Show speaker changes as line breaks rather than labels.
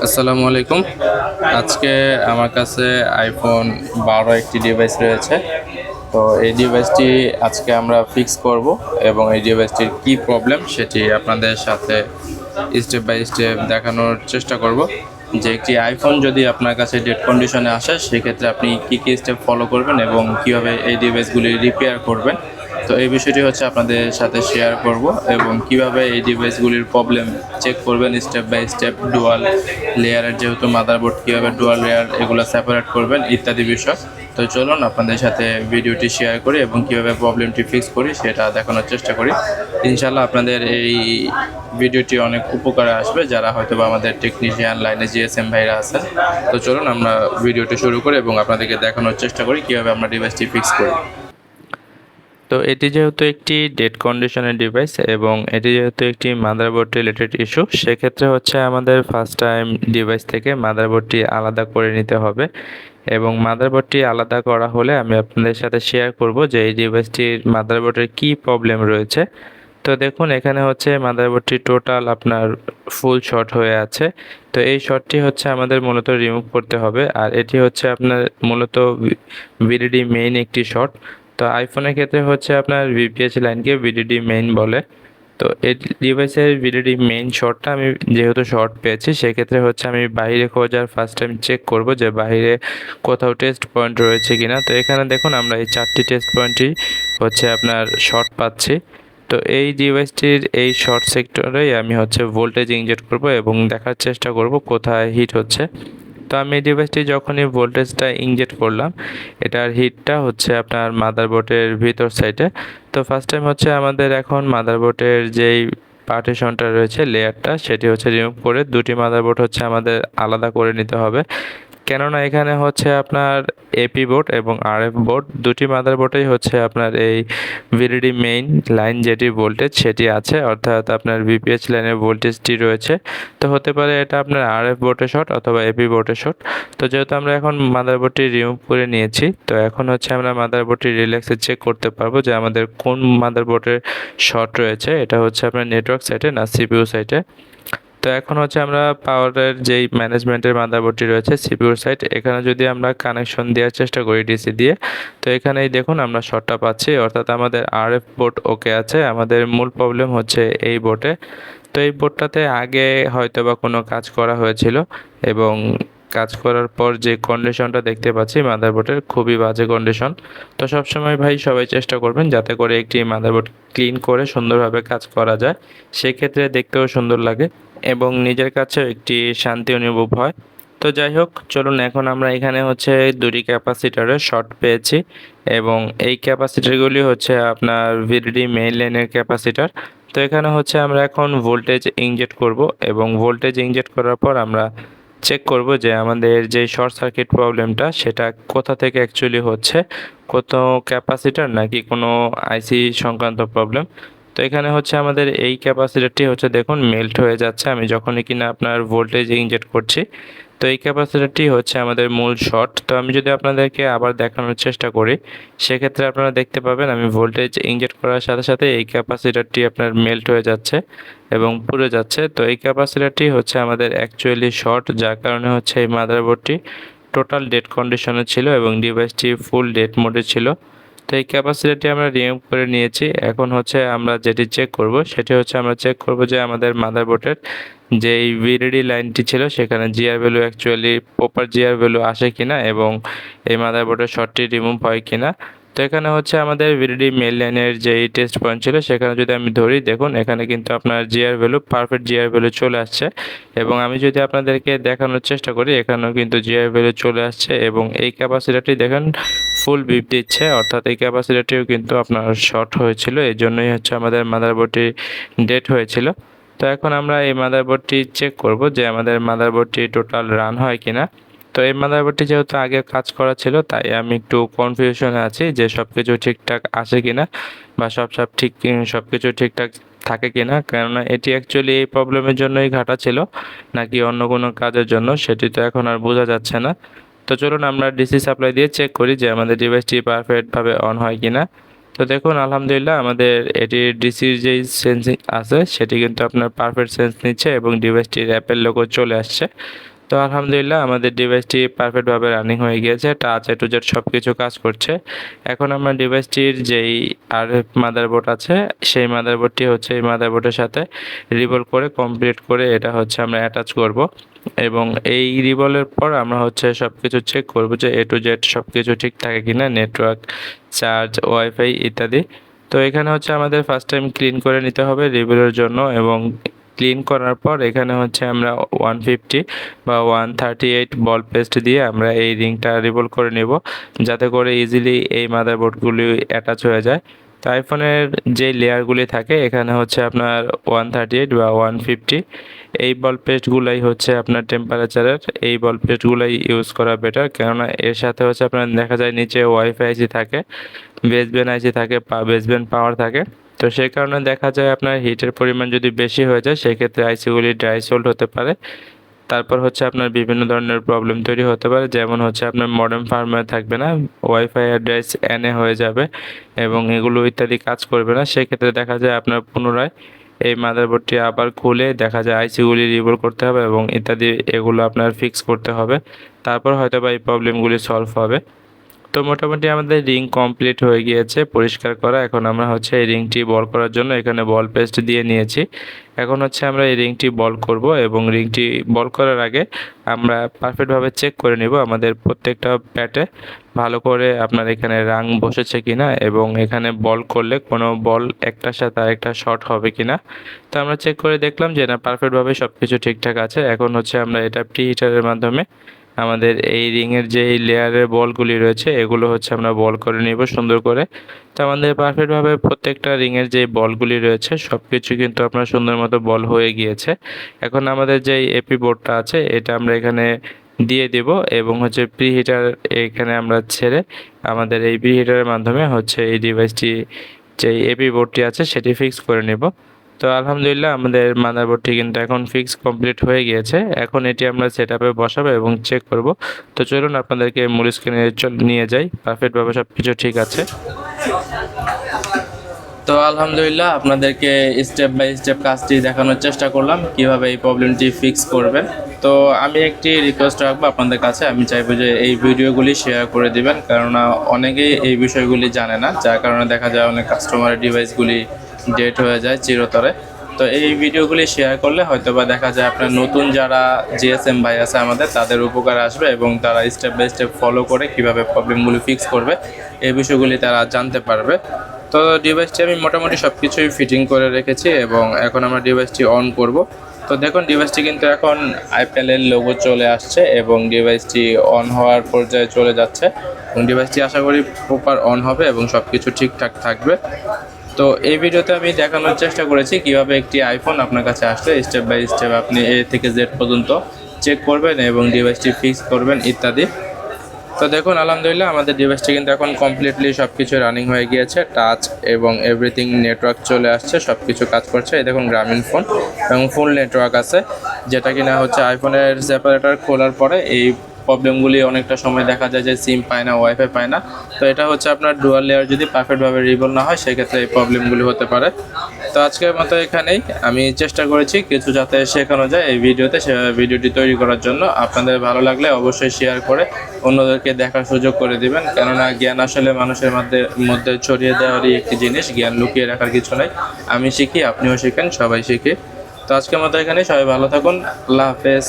আসসালামু আলাইকুম। আজকে আমার কাছে আইফোন 12 একটি ডিভাইস রয়েছে। তো এই ডিভাইসটি আজকে আমরা ফিক্স করব এবং এই ডিভাইসটির কী প্রবলেম সেটি আপনাদের সাথে স্টেপ বাই স্টেপ দেখানোর চেষ্টা করব। যে একটি আইফোন যদি আপনার কাছে ডেড কন্ডিশনে আসে সেক্ষেত্রে আপনি কী স্টেপ ফলো করবেন এবং কীভাবে এই ডিভাইসগুলি রিপেয়ার করবেন। তো এই বিষয়টি হচ্ছে আপনাদের সাথে শেয়ার করব এবং কিভাবে এই ডিভাইসগুলির প্রবলেম চেক করবেন স্টেপ বাই স্টেপ, ডুয়াল লেয়ারের যেহেতু মাদারবোর্ড কীভাবে ডুয়াল লেয়ার এগুলো সেপারেট করবেন ইত্যাদি বিষয়। তো চলুন আপনাদের সাথে ভিডিওটি শেয়ার করি এবং কীভাবে প্রবলেমটি ফিক্স করি সেটা দেখানোর চেষ্টা করি। ইনশাল্লাহ আপনাদের এই ভিডিওটি অনেক উপকারে আসবে যারা হয়তো বা আমাদের টেকনিশিয়ান লাইনে জিএসএম ভাইরা আছেন। তো চলুন আমরা ভিডিওটি শুরু করি এবং আপনাদেরকে দেখানোর চেষ্টা করি কীভাবে আমরা ডিভাইসটি ফিক্স করি। তো এটি যেহেতু একটি ডেড কন্ডিশনের ডিভাইস এবং এটি যেহেতু একটি মাদারবোর্ড রিলেটেড ইস্যু, সেক্ষেত্রে হচ্ছে আমাদের ফার্স্ট টাইম ডিভাইস থেকে মাদারবোর্ডটি আলাদা করে নিতে হবে এবং মাদারবোর্ডটি আলাদা করা হলে আমি আপনাদের সাথে শেয়ার করব যে এই ডিভাইসটির মাদারবোর্ডের কী প্রবলেম রয়েছে। তো দেখুন এখানে হচ্ছে মাদারবোর্ডটি টোটাল আপনার ফুল শর্ট হয়ে আছে। তো এই শর্টটি হচ্ছে আমাদের মূলত রিমুভ করতে হবে, আর এটি হচ্ছে আপনার মূলত ভিডিডি মেইন একটি শর্ট। তো আইফোনের ক্ষেত্রে হচ্ছে আপনার ভিপিএস লাইনকে ভিডিডি মেইন বলে। তো এই ডিভাইসের ভিডিডি মেইন শর্টটা আমি যেহেতু শর্ট পেয়েছি সেক্ষেত্রে হচ্ছে আমি বাইরে খোঁজার ফার্স্ট টাইম চেক করব যে বাইরে কোথাও টেস্ট পয়েন্ট রয়েছে কিনা। তো এখানে দেখুন আমরা এই 4টি টেস্ট পয়েন্টই হচ্ছে আপনার শর্ট পাচ্ছি। তো এই ডিভাইসটির এই শর্ট সেক্টরেই আমি হচ্ছে ভোল্টেজ ইনজেক্ট করব এবং দেখার চেষ্টা করব কোথায় হিট হচ্ছে। তো আমি এই ডিভাইসটি যখনই ভোল্টেজটা ইনজেক্ট করলাম, এটার হিটটা হচ্ছে আপনার মাদারবোর্ডের ভিতর সাইডে। তো ফার্স্ট টাইম হচ্ছে আমাদের এখন মাদারবোর্ডের যেই পার্টিশনটা রয়েছে লেয়ারটা সেটি হচ্ছে রিমুভ করে দুটি মাদারবোর্ড হচ্ছে আমাদের আলাদা করে নিতে হবে। কেননা এখানে হচ্ছে আপনার এপি বোর্ড এবং আরএফ বোর্ড দুটি মাদারবোর্ডেই হচ্ছে আপনার এই ভিডিডি মেইন লাইন যেটি ভোল্টেজ সেটি আছে, অর্থাৎ আপনার ভিপিএস লাইনের ভোল্টেজটি রয়েছে। তো হতে পারে এটা আপনার আরএফ বোর্ডে শর্ট অথবা এপি বোর্ডে শর্ট। তো যেহেতু আমরা এখন মাদারবোর্ডটি রিমুভ করে নিয়েছি, তো এখন হচ্ছে আমরা মাদারবোর্ডটি রিল্যাক্সে চেক করতে পারবো যে আমাদের কোন মাদারবোর্ডের শর্ট রয়েছে। এটা হচ্ছে আপনার নেটওয়ার্ক সাইটে না সিপিইউ সাইটে। তো এখন হচ্ছে আমরা পাওয়ারের যেই ম্যানেজমেন্টের মাদারবোর্ডটি রয়েছে সিপিইউর সাইট, এখানে যদি আমরা কানেকশন দেওয়ার চেষ্টা করি ডিসি দিয়ে, তো এখানেই দেখুন আমরা শর্টটা পাচ্ছি, অর্থাৎ আমাদের আরএফ বোর্ড ওকে আছে। আমাদের মূল প্রবলেম হচ্ছে এই বোর্ডে। তো এই বোর্ডটাতে আগে হয়তো বা কোনো কাজ করা হয়েছিল এবং কাজ করার পর যে কন্ডিশনটা দেখতে পাচ্ছি মাদারবোর্ডের খুবই বাজে কন্ডিশন। তো সবসময় ভাই সবাই চেষ্টা করবেন যাতে করে একটি মাদারবোর্ড ক্লিন করে সুন্দরভাবে কাজ করা যায়, সেক্ষেত্রে দেখতেও সুন্দর লাগে এবং নিজের কাছেও একটি শান্তি অনুভব হয়। তো যাই হোক, চলুন এখন আমরা এখানে হচ্ছে দুটি ক্যাপাসিটারের শর্ট পেয়েছি এবং এই ক্যাপাসিটারগুলি হচ্ছে আপনার ভিডিডি মেইন লাইনের ক্যাপাসিটার। তো এখানে হচ্ছে আমরা এখন ভোল্টেজ ইনজেক্ট করব এবং ভোল্টেজ ইনজেক্ট করার পর আমরা চেক করব যে আমাদের যে শর্ট সার্কিট প্রবলেমটা সেটা কোথা থেকে অ্যাকচুয়ালি হচ্ছে, কত ক্যাপাসিটার নাকি কোনো আইসি সংক্রান্ত প্রবলেম। তো এখানে হচ্ছে আমাদের এই ক্যাপাসিটারটি হচ্ছে দেখুন মেল্ট হয়ে যাচ্ছে আমি যখনই কিনা আপনার ভোল্টেজ ইনজেক্ট করছি। তো এই ক্যাপাসিটারটি হচ্ছে আমাদের মূল শর্ট। তো আমি যদি আপনাদেরকে আবার দেখানোর চেষ্টা করি সেক্ষেত্রে আপনারা দেখতে পাবেন আমি ভোল্টেজ ইনজেক্ট করার সাথে সাথে এই ক্যাপাসিটারটি আপনার মেল্ট হয়ে যাচ্ছে এবং পুড়ে যাচ্ছে। তো এই ক্যাপাসিটারটি হচ্ছে আমাদের অ্যাকচুয়ালি শর্ট, যার কারণে হচ্ছে এই মাদারবোর্ডটি টোটাল ডেড কন্ডিশনে ছিল এবং ডিভাইসটি ফুল ডেড মোডে ছিল। তো এই ক্যাপাসিটারটি আমরা রিমুভ করে নিয়েছি। এখন হচ্ছে আমরা যেটি চেক করব সেটি হচ্ছে আমরা চেক করব যে আমাদের মাদারবোর্ডের যে এই ভিডিডি লাইনটি ছিল সেখানে GR value actually proper GR value আসে কিনা এবং এই মাদারবোর্ডের শর্টটি রিমুভ হয় কিনা। তো এখানে হচ্ছে আমাদের ভিডিডি মেইন লাইনের যে টেস্ট পয়েন্ট ছিল সেখানে যদি আমি ধরি, দেখুন এখানে কিন্তু আপনার GR value perfect GR value চলে আসছে এবং আমি যদি আপনাদেরকে দেখানোর চেষ্টা করি এখানেও কিন্তু জিআর ভ্যালু চলে আসছে এবং এই ক্যাপাসিটারটি দেখেন ফুল বিপ দিচ্ছে, অর্থাৎ এই ক্যাপাসিটারটিও কিন্তু আপনার শর্ট হয়েছিল, এই জন্যই হচ্ছে আমাদের মাদারবোর্ডটি ডেড হয়েছিল। তো এখন আমরা এই মাদারবোর্ডটি চেক করব যে আমাদের মাদারবোর্ডটি টোটাল রান হয় কিনা। তো এই মাদারবোর্ডটি যেহেতু আগে কাজ করা ছিল তাই আমি একটু কনফিউশনে আছি যে সব কিছু ঠিকঠাক আসে কিনা বা সব কিছু ঠিকঠাক থাকে কিনা, কেননা এটি অ্যাকচুয়ালি এই প্রবলেমের জন্যই ঘাটা ছিল নাকি অন্য কোনো কাজের জন্য সেটি তো এখন আর বোঝা যাচ্ছে না। তো চলুন আমরা ডিসি সাপ্লাই দিয়ে চেক করি যে আমাদের ডিভাইসটি পারফেক্টভাবে অন হয় কিনা। তো তো দেখুন আলহামদুলিল্লাহ আমাদের এটির ডিসির যেই সেন্সিং আছে সেটি কিন্তু আপনার পারফেক্ট সেন্স নিচ্ছে এবং ডিভাইসটির অ্যাপেল লোগো চলে আসছে। তো আলহামদুলিল্লাহ আমাদের ডিভাইসটি পারফেক্টভাবে রানিং হয়ে গিয়েছে, টাচ এ টু জেড সব কিছু কাজ করছে। এখন আমরা ডিভাইসটির যেই আর মাদারবোর্ড আছে সেই মাদারবোর্ডটি হচ্ছে এই মাদারবোর্ডের সাথে রিবল করে কমপ্লিট করে এটা হচ্ছে আমরা অ্যাটাচ করব এবং এই রিবলের পর আমরা হচ্ছে সব কিছু চেক করব যে এ টু জেড সব কিছু ঠিক থাকে কিনা, নেটওয়ার্ক, চার্জ, ওয়াইফাই ইত্যাদি। তো এখানে হচ্ছে আমাদের ফার্স্ট টাইম ক্লিন করে নিতে হবে রিবলের জন্য এবং ক্লিন করার পর এখানে হচ্ছে আমরা 150 বা 138 বল পেস্ট দিয়ে আমরা এই রিংটা রিভলভ করে নেব যাতে করে ইজিলি এই মাদারবোর্ডগুলি অ্যাটাচ হয়ে যায়। তো আইফোনের যে লেয়ারগুলি থাকে এখানে হচ্ছে আপনার 138 বা 150 এই বল পেস্টগুলাই হচ্ছে আপনার টেম্পারেচারের, এই বল পেস্টগুলাই ইউজ করা বেটার, কেননা এর সাথে হচ্ছে আপনার দেখা যায় নিচে ওয়াইফাই আইসি থাকে, বেসব্যান্ড আইসি থাকে, বেসব্যান্ড পাওয়ার থাকে। তো সেই কারণে দেখা যায় আপনার হিটের পরিমাণ যদি বেশি হয়ে যায় সেক্ষেথে আইসিগুলি ড্রাই সোল্ড হতে পারে। তারপর হচ্ছে আপনার বিভিন্ন ধরনের প্রবলেম তৈরি হতে পারে, যেমন হচ্ছে আপনার মডেম ফার্মওয়্যার থাকবে না, ওয়াইফাই অ্যাড্রেস এনে হয়ে যাবে এবং এগুলো ইত্যাদি কাজ করবে না। সেক্ষেত্রে দেখা যায় আপনার পুনরায় এই মাদারবোর্ডটি আবার খুলে দেখা যায় আইসিগুলি রিবল করতে হবে এবং ইত্যাদি এগুলো আপনার ফিক্স করতে হবে, তারপর হয়তো বা এই প্রবলেমগুলি সলভ হবে। তো মোটামুটি আমাদের রিং কমপ্লিট হয়ে গিয়েছে পরিষ্কার করা। এখন আমরা হচ্ছে এই রিংটি বল করার জন্য এখানে বল পেস্ট দিয়ে নিয়েছি। এখন হচ্ছে আমরা এই রিংটি বল করব এবং রিংটি বল করার আগে আমরা পারফেক্টভাবে চেক করে নিব আমাদের প্রত্যেকটা প্যাটে ভালো করে আপনার এখানে রাং বসেছে কিনা এবং এখানে বল করলে কোনো বল একটার সাথে আরেকটা শর্ট হবে কিনা। তো আমরা চেক করে দেখলাম যে না, পারফেক্টভাবে সব কিছু ঠিকঠাক আছে। এখন হচ্ছে আমরা এটা প্রি হিটারের মাধ্যমে আমাদের এই রিংয়ের যে লেয়ারের বলগুলি রয়েছে এগুলো হচ্ছে আমরা বল করে নিব সুন্দর করে। তো আমাদের পারফেক্টভাবে প্রত্যেকটা রিংয়ের যে বলগুলি রয়েছে সব কিছু কিন্তু আপনার সুন্দর মতো বল হয়ে গিয়েছে। এখন আমাদের যে এপি বোর্ডটা আছে এটা আমরা এখানে দিয়ে দেব এবং হচ্ছে প্রি হিটার এখানে আমরা ছেড়ে আমাদের এই প্রি হিটারের মাধ্যমে হচ্ছে এই ডিভাইসটি যে এপি বোর্ডটি আছে সেটি ফিক্স করে নেব। তো আলহামদুলিল্লাহ আমাদের মাদারবোর্ডটি কিন্তু এখন ফিক্স কমপ্লিট হয়ে গিয়েছে। এখন এটি আমরা সেট আপে বসাবো এবং চেক করব। তো চলুন আপনাদেরকে মূল স্ক্রিনে নিয়ে যাই, পারফেক্টভাবে সব কিছু ঠিক আছে। তো আলহামদুলিল্লাহ আপনাদেরকে স্টেপ বাই স্টেপ কাজটি দেখানোর চেষ্টা করলাম কিভাবে এই প্রবলেমটি ফিক্স করবেন। তো আমি একটি রিকোয়েস্ট রাখবো আপনাদের কাছে, আমি চাইবো যে এই ভিডিওগুলি শেয়ার করে দিবেন, কেননা অনেকেই এই বিষয়গুলি জানে না, যার কারণে দেখা যায় অনেক কাস্টমারের ডিভাইসগুলি ডেট হয়ে যায় চিরতরে। তো এই ভিডিওগুলি শেয়ার করলে হয়তো বা দেখা যায় আপনার নতুন যারা জিএসএম ভাই আছে আমাদের তাদের উপকার আসবে এবং তারা স্টেপ বাই স্টেপ ফলো করে কিভাবে প্রবলেমগুলি ফিক্স করবে এই বিষয়গুলি তারা জানতে পারবে। তো ডিভাইসটি আমি মোটামুটি সব কিছুই ফিটিং করে রেখেছি এবং এখন আমরা ডিভাইসটি অন করব। তো দেখুন ডিভাইসটি কিন্তু এখন আইপ্যালের লোগো চলে আসছে এবং ডিভাইসটি অন হওয়ার পর্যায়ে চলে যাচ্ছে এবং ডিভাইসটি আশা করি প্রপার অন হবে এবং সব কিছু ঠিকঠাক থাকবে। তো এই ভিডিওতে আমি দেখানোর চেষ্টা করেছি কিভাবে একটি আইফোন আপনার কাছে আসলে স্টেপ বাই স্টেপ আপনি এ থেকে জেড পর্যন্ত চেক করবেন এবং ডিভাইসটি ফিক্স করবেন ইত্যাদি। তো দেখুন আলহামদুলিল্লাহ আমাদের ডিভাইসটি কিন্তু এখন কমপ্লিটলি সব কিছু রানিং হয়ে গিয়েছে, টাচ এবং এভরিথিং নেটওয়ার্ক চলে আসছে, সব কিছু কাজ করছে। এই দেখুন গ্রামীণ ফোন এবং ফুল নেটওয়ার্ক আছে, যেটা কিনা হচ্ছে আইফোনের সেপারেটর খোলার পরে এই প্রবলেমগুলি অনেকটা সময় দেখা যায় যে সিম পায় না, ওয়াইফাই পায় না। তো এটা হচ্ছে আপনার ডুয়াল লেয়ার যদি পারফেক্টভাবে রিবল না হয় সেক্ষেত্রে এই প্রবলেমগুলি হতে পারে। তো আজকের মতো এখানেই, আমি চেষ্টা করেছি কিছু যাতে শেখানো যায় এই ভিডিওতে, সেভাবে ভিডিওটি তৈরি করার জন্য। আপনাদের ভালো লাগলে অবশ্যই শেয়ার করে অন্যদেরকে দেখার সুযোগ করে দিবেন, কেননা জ্ঞান আসলে মানুষের মধ্যে ছড়িয়ে দেওয়ারই একটি জিনিস, জ্ঞান লুকিয়ে রাখার কিছু নাই। আমি শিখি, আপনিও শিখেন, সবাই শিখি। তো আজকের মতো এখানেই, সবাই ভালো থাকুন, আল্লাহ হাফেজ।